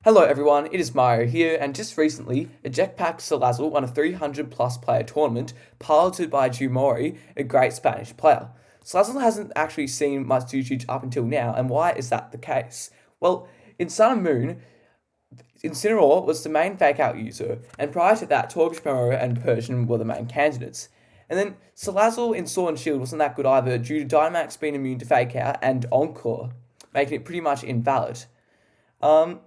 Hello everyone, it is Mario here, and just recently, a Jetpack Salazzle won a 300 plus player tournament piloted by Jumori, a great Spanish player. Salazzle hasn't actually seen much usage up until now, and why is that the case? Well, in Sun and Moon, Incineroar was the main fake out user, and prior to that, Torgspero and Persian were the main candidates. And then Salazzle in Sword and Shield wasn't that good either due to Dynamax being immune to fake out and Encore, making it pretty much invalid. Um,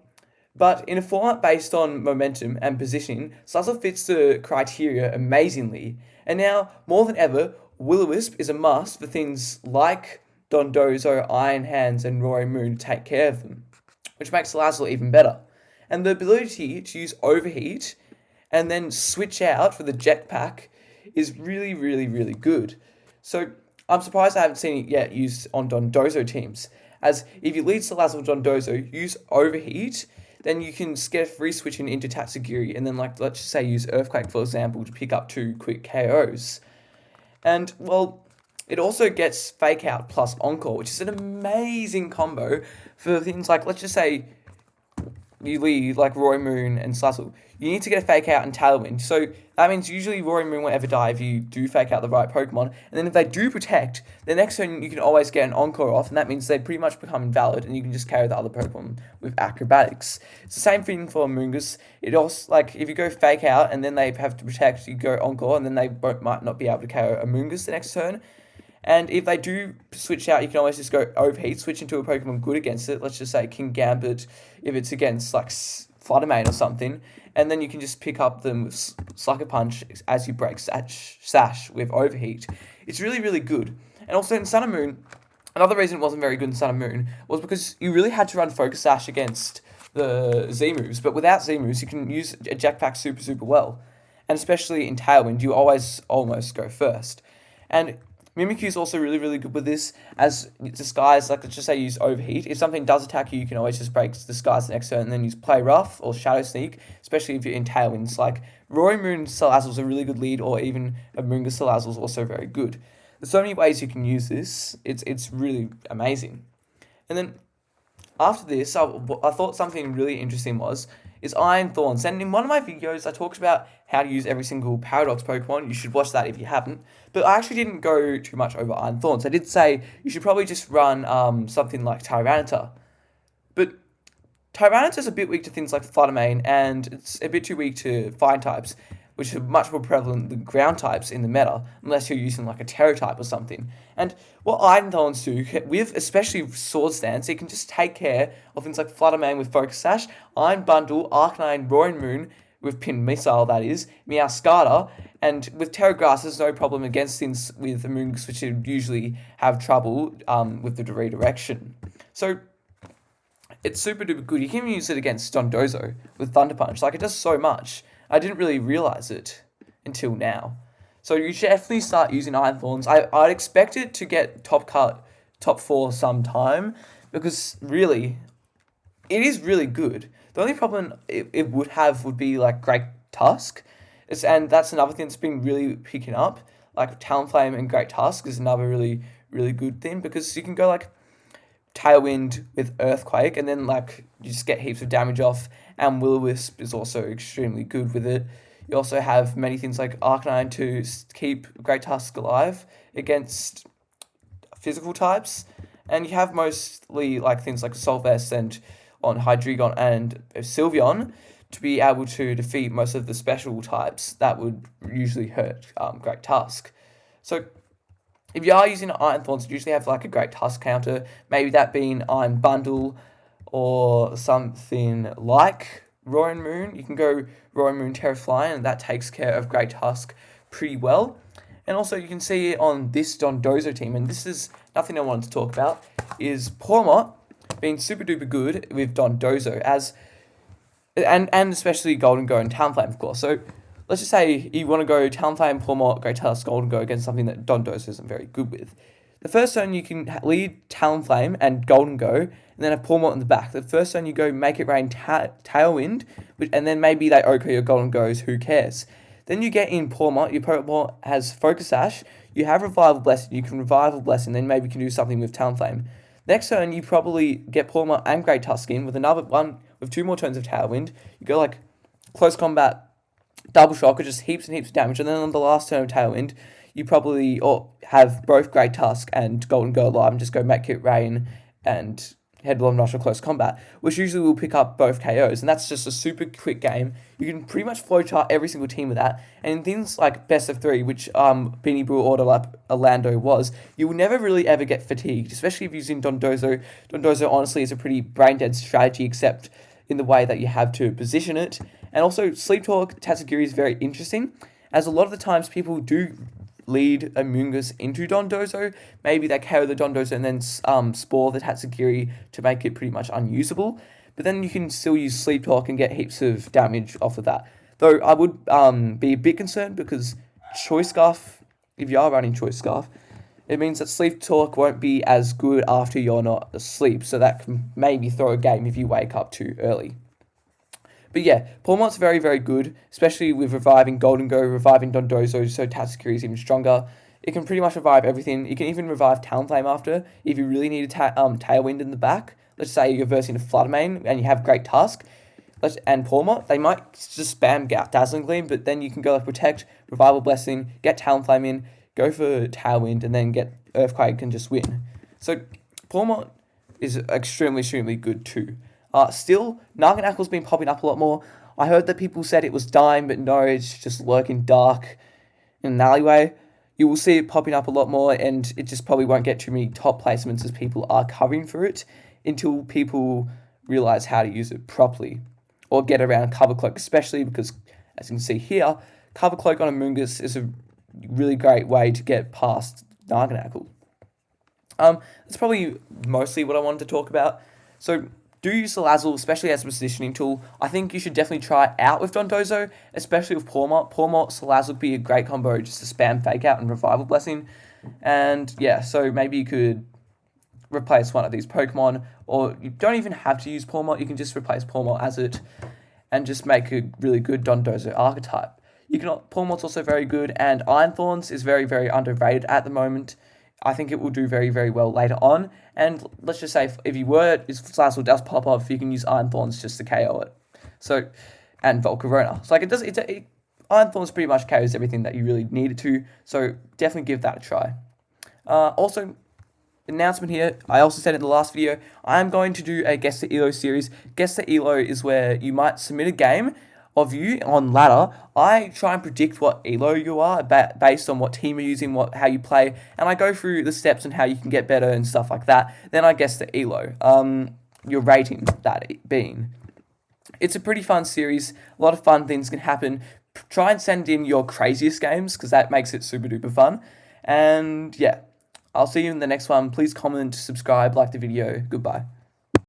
but in a format based on momentum and positioning, Salazzle fits the criteria amazingly. And now, more than ever, Will-O-Wisp is a must for things like Dondozo, Iron Hands, and Roaring Moon to take care of them, which makes Salazzle even better. And the ability to use Overheat and then switch out for the Jetpack is really, really, really good. So I'm surprised I haven't seen it yet used on Dondozo teams, as if you lead Salazzle Dondozo, use Overheat, then you can get a free switching into Tatsugiri, and then let's just say use Earthquake for example to pick up 2 quick KOs. And well, it also gets Fake Out plus Encore, which is an amazing combo for things like, let's just say you lead like Roaring Moon and Salazzle. You need to get a Fake Out and Tailwind. So that means usually Roaring Moon won't ever die if you do Fake Out the right Pokemon. And then if they do Protect, the next turn you can always get an Encore off, and that means they pretty much become invalid, and you can just carry the other Pokemon with Acrobatics. It's the same thing for Amoonguss. It also, like, if you go Fake Out and then they have to Protect, you go Encore, and then they might not be able to KO Amoonguss the next turn. And if they do switch out, you can always just go Overheat, switch into a Pokemon good against it. Let's just say King Gambit if it's against like Flutter Mane or something. And then you can just pick up them with Sucker Punch as you break Sash with Overheat. It's really, really good. And also in Sun and Moon, another reason it wasn't very good in Sun and Moon was because you really had to run Focus Sash against the Z moves. But without Z moves, you can use a Jetpack super, super well. And especially in Tailwind, you always almost go first. And Mimikyu is also really, really good with this, as Disguise, like let's just say use Overheat. If something does attack you, you can always just break Disguise the next turn and then use Play Rough or Shadow Sneak, especially if you're in Tailwinds. Like Roaring Moon Salazzle's a really good lead, or even Amoonguss Salazzle's also very good. There's so many ways you can use this, it's really amazing. And then after this, I thought something really interesting is Iron Thorns. And in one of my videos, I talked about how to use every single Paradox Pokemon. You should watch that if you haven't. But I actually didn't go too much over Iron Thorns. I did say you should probably just run something like Tyranitar. But Tyranitar's a bit weak to things like Flutter Mane, and it's a bit too weak to Fire types, which are much more prevalent than ground types in the meta, unless you're using like a Terra type or something. And what Iron Thorns do, with especially Sword Stance, it can just take care of things like Flutter Mane with Focus Sash, Iron Bundle, Arcanine, Roaring Moon, with Pinned Missile that is, Meowscarada, and with Terra Grass there's no problem against things with Amoonguss, which would usually have trouble with the redirection. So it's super duper good. You can even use it against Dondozo with Thunder Punch. Like, it does so much. I didn't really realize it until now. So you should definitely start using Iron Thorns. I'd expect it to get top 4 sometime, because really, it is really good. The only problem it would have would be like Great Tusk. And that's another thing that's been really picking up. Like Talonflame and Great Tusk is another really, really good thing, because you can go like Tailwind with Earthquake, and then like you just get heaps of damage off. And Will-O-Wisp is also extremely good with it. You also have many things like Arcanine to keep Great Tusk alive against physical types, and you have mostly like things like Assault Vest and on Hydreigon and Sylveon to be able to defeat most of the special types that would usually hurt Great Tusk. So if you are using Iron Thorns, you usually have like a Great Tusk counter, maybe that being Iron Bundle or something like Roaring Moon. You can go Roaring Moon Terrafly, and that takes care of Great Tusk pretty well. And also you can see on this Dondozo team, and this is nothing I wanted to talk about, is Pawmot being super duper good with Dondozo, and especially Golden Go and Talonflame, of course. So let's just say you want to go Talonflame, Pawmot, Great Tusk, Golden Go against something that Dondozo isn't very good with. The first turn you can lead Talonflame and Golden Go, and then have Pawmot in the back. The first turn you go Make It Rain Tailwind, and then maybe they OHKO your Golden Goes, who cares? Then you get in Pawmot, your Pawmot has Focus Sash, you have Revival Blessing, you can Revival Blessing, then maybe you can do something with Talonflame. Next turn you probably get Pawmot and Great Tusk in with another one with 2 more turns of Tailwind, you go like close combat, double shock, or just heaps and heaps of damage, and then on the last turn of Tailwind, you probably have both Great Tusk and Golden Girl live and just go Make It Rain and Headlong Rush or Close Combat, which usually will pick up both KOs, and that's just a super quick game. You can pretty much flowchart every single team with that, and in things like Best of 3, which Beanie Boo Order Lap Orlando was, you will never really ever get fatigued, especially if using Dondozo. Dondozo honestly is a pretty brain-dead strategy, except in the way that you have to position it. And also, Sleep Talk Tatsugiri is very interesting, as a lot of the times people do lead Amoonguss into Dondozo. Maybe they KO the Dondozo and then spore the Tatsugiri to make it pretty much unusable. But then you can still use Sleep Talk and get heaps of damage off of that. Though I would be a bit concerned because Choice Scarf, if you are running Choice Scarf, it means that Sleep Talk won't be as good after you're not asleep. So that can maybe throw a game if you wake up too early. But yeah, Pawmot's very, very good, especially with reviving Golden Go, reviving Dondozo, so Tatsugiri is even stronger. It can pretty much revive everything. You can even revive Talonflame after, if you really need a Tailwind in the back. Let's say you're versing a Fluttermane and you have Great Tusk, and Pawmot, they might just spam Dazzling Gleam, but then you can go like Protect, Revival Blessing, get Talonflame in, go for Tailwind, and then get Earthquake and just win. So Pawmot is extremely, extremely good too. Still, Narganackle's been popping up a lot more. I heard that people said it was dying, but no, it's just lurking dark in an alleyway. You will see it popping up a lot more, and it just probably won't get too many top placements as people are covering for it until people realize how to use it properly or get around Cover Cloak, especially because, as you can see here, Cover Cloak on Amoonguss is a really great way to get past Narganackle. That's probably mostly what I wanted to talk about. So, do use Salazzle, especially as a positioning tool. I think you should definitely try it out with Dondozo, especially with Pawmot. Pawmot, Salazzle would be a great combo just to spam Fake Out and Revival Blessing. And yeah, so maybe you could replace one of these Pokemon, or you don't even have to use Pawmot, you can just replace Pawmot as it, and just make a really good Dondozo archetype. Pawmot's also very good, and Iron Thorns is very, very underrated at the moment. I think it will do very, very well later on. And let's just say if Salazzle does pop off, you can use Iron Thorns just to KO it. So, and Volcarona. So like Iron Thorns pretty much KOs everything that you really need it to. So definitely give that a try. Also, announcement here, I also said in the last video, I'm going to do a Guess the Elo series. Guess the Elo is where you might submit a game of you on ladder. I try and predict what elo you are based on what team you're using, how you play, and I go through the steps and how you can get better and stuff like that. Then I guess the elo, your rating that being. It's a pretty fun series. A lot of fun things can happen. Try and send in your craziest games because that makes it super duper fun. And yeah, I'll see you in the next one. Please comment, subscribe, like the video. Goodbye.